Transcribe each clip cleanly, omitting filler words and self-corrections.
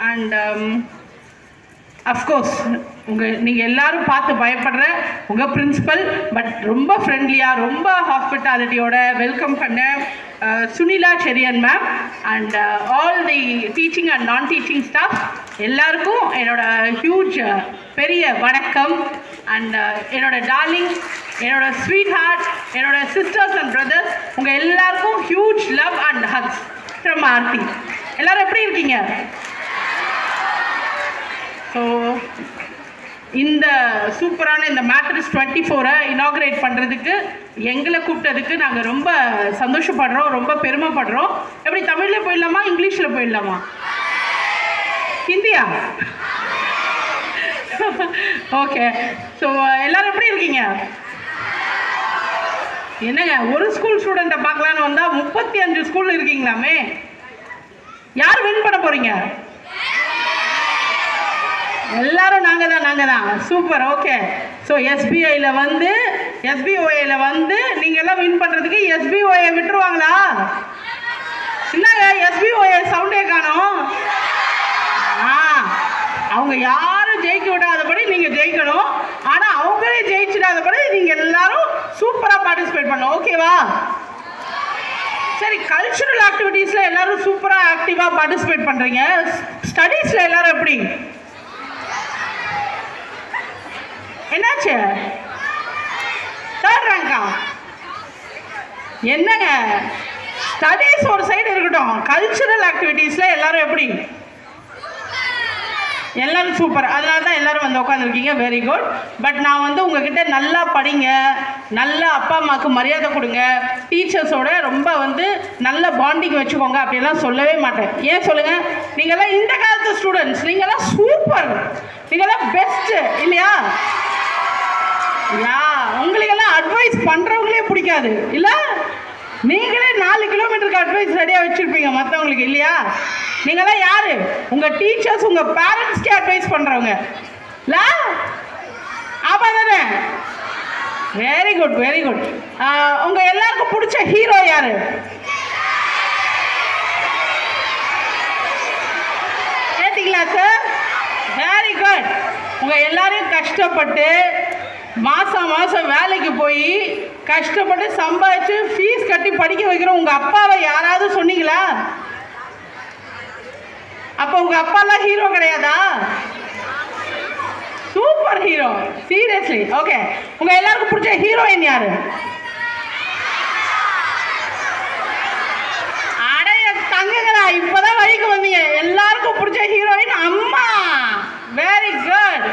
And of course நீங்கள் எல்லாரும் பார்த்து பயப்படுற உங்கள் பிரின்சிபல், பட் ரொம்ப ஃப்ரெண்ட்லியாக ரொம்ப ஹாஸ்பிட்டாலிட்டியோட வெல்கம் பண்ண Sunila Cherian ma'am and all the teaching and non teaching staff எல்லாருக்கும் என்னோட ஹியூஜ் பெரிய வணக்கம். அண்ட் என்னோட டார்லிங், என்னோட ஸ்வீட் ஹார்ட், என்னோட சிஸ்டர்ஸ் அண்ட் பிரதர்ஸ், உங்கள் எல்லாருக்கும் huge love and hugs from Aarthi. எல்லோரும் எப்படி இருக்கீங்க? ஸோ இந்த சூப்பரான இந்த மேட்ரிக்ஸ் 24 இனாக்ரேட் பண்ணுறதுக்கு எங்களை கூப்பிட்டதுக்கு நாங்கள் ரொம்ப சந்தோஷப்படுறோம், ரொம்ப பெருமைப்படுறோம். எப்படி தமிழில் போயிடலாமா, இங்கிலீஷில் போயிடலாமா, ஹிந்தியா? ஓகே. ஸோ எல்லோரும் எப்படி இருக்கீங்க? என்னங்க, ஒரு ஸ்கூல் ஸ்டூடெண்ட்டை பார்க்கலான்னு வந்தால் 35 ஸ்கூல் இருக்கீங்களாமே. யார் வின் பண்ண போகிறீங்க? எல்லாரும் நாங்கள் தான். சூப்பர். ஓகே. ஸோ எஸ்பிஐயில் வந்து எஸ்பிஓஏயில் வந்து நீங்கள் எல்லாம் வின் பண்ணுறதுக்கு எஸ்பிஓஏ விட்டுருவாங்களா? என்னங்க எஸ்பிஓஏ சவுண்டே காணோம். அவங்க யாரும் ஜெயிக்க விடாதபடி நீங்கள் ஜெயிக்கணும். ஆனால் அவங்களே ஜெயிச்சிடாதபடி நீங்கள் எல்லாரும் சூப்பராக பார்ட்டிசிபேட் பண்ணணும். ஓகேவா? சரி, கல்ச்சுரல் ஆக்டிவிட்டீஸில் எல்லாரும் சூப்பராக ஆக்டிவாக பார்ட்டிசிபேட் பண்ணுறீங்க. ஸ்டடீஸில் எல்லாரும் எப்படி? என்னாச்சு? 3rd ரேங்கா? என்னங்க, ஸ்டடீஸ் ஒரு சைடு இருக்கட்டும், கல்ச்சுரல் ஆக்டிவிட்டீஸில் எல்லாரும் எப்படி? எல்லாரும் சூப்பர். அதனால தான் எல்லோரும் வந்து உட்காந்துருக்கீங்க. Very good. பட் நான் வந்து உங்ககிட்ட நல்லா படிங்க, நல்லா அப்பா அம்மாவுக்கு மரியாதை கொடுங்க, டீச்சர்ஸோட ரொம்ப வந்து நல்ல பாண்டிங் வச்சுக்கோங்க அப்படிலாம் சொல்லவே மாட்டேன். ஏன் சொல்லுங்கள்? நீங்கள்லாம் இந்த காலத்து ஸ்டூடெண்ட்ஸ், நீங்கள்லாம் சூப்பர், நீங்கள்லாம் பெஸ்ட்டு இல்லையா? உங்களுக்கெல்லாம் அட்வைஸ் பண்ணுறவங்களே பிடிக்காது இல்லை? நீங்களே 4 கிலோமீட்டருக்கு அட்வைஸ் ரெடியாக வச்சுருப்பீங்க மற்றவங்களுக்கு இல்லையா? நீங்களாம் யார்? உங்கள் டீச்சர்ஸ், உங்கள் பேரண்ட்ஸ்க்கே அட்வைஸ் பண்ணுறவங்க இல்லை? ஆமாம் தானே? Very good, very good. உங்கள் எல்லாருக்கும் பிடிச்ச ஹீரோ யார்? கேட்டிங்களா சார்? Very good. உங்கள் எல்லாரையும் கஷ்டப்பட்டு மாதம் வேலைக்கு போய் கஷ்டப்பட்டு சம்பாதிச்சு ஃபீஸ் கட்டி படிக்க வைக்கிறோம் உங்கள் அப்பாவை யாராவது சொன்னீங்களா? அப்போ உங்கள் அப்பாலாம் ஹீரோ கிடையாதா? Super hero, seriously. ஓகே. உங்கள் எல்லாருக்கும் பிடிச்ச ஹீரோயின் யாரு? அடைய தங்குங்களா, இப்போதான் வழிக்கு வந்தீங்க. எல்லாருக்கும் பிடிச்ச ஹீரோயின் அம்மா. Very good.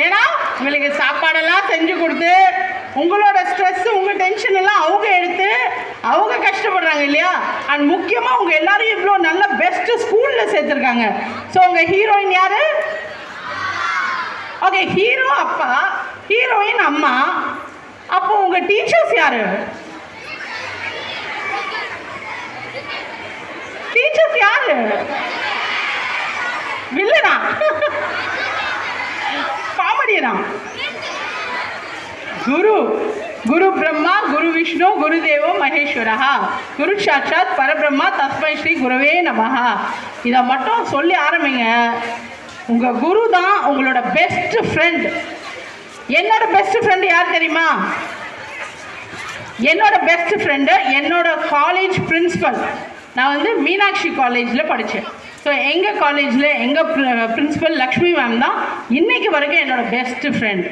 ஏன்னா உங்களுக்கு சாப்பாடெல்லாம் செஞ்சு கொடுத்து உங்களோட ஸ்ட்ரெஸ், உங்கள் டென்ஷன் எல்லாம் அவங்க எடுத்து அவங்க கஷ்டப்படுறாங்க இல்லையா? அண்ட் முக்கியமாக உங்கள் எல்லாரையும் இவ்வளோ நல்ல பெஸ்ட்டு ஸ்கூலில் சேர்த்துருக்காங்க. ஸோ உங்கள் ஹீரோயின் யார்? ஓகே, ஹீரோ அப்பா, ஹீரோயின் அம்மா. அப்போ உங்கள் டீச்சர்ஸ் யார்? டீச்சர்ஸ் யார்? வில்லனா? காமெடியனா? குரு பிரம்மா குரு விஷ்ணு குரு தேவோ மகேஸ்வரஹா குரு சாட்சாத் பரபிரம்மா தஸ்மை ஸ்ரீ குருவே நமஹா. இதை மட்டும் சொல்லி ஆரம்பிங்க. உங்கள் குரு தான் உங்களோட பெஸ்ட் ஃப்ரெண்ட். என்னோட பெஸ்ட் ஃப்ரெண்டு யார் தெரியுமா? என்னோட பெஸ்ட் ஃப்ரெண்டு என்னோட காலேஜ் பிரின்சிபல். நான் வந்து மீனாட்சி காலேஜில் படித்தேன். ஸோ எங்கள் காலேஜில் எங்கள் பிரின்சிபல் லக்ஷ்மி மேம் தான் இன்றைக்கு வரைக்கும் என்னோட பெஸ்ட் ஃப்ரெண்ட்.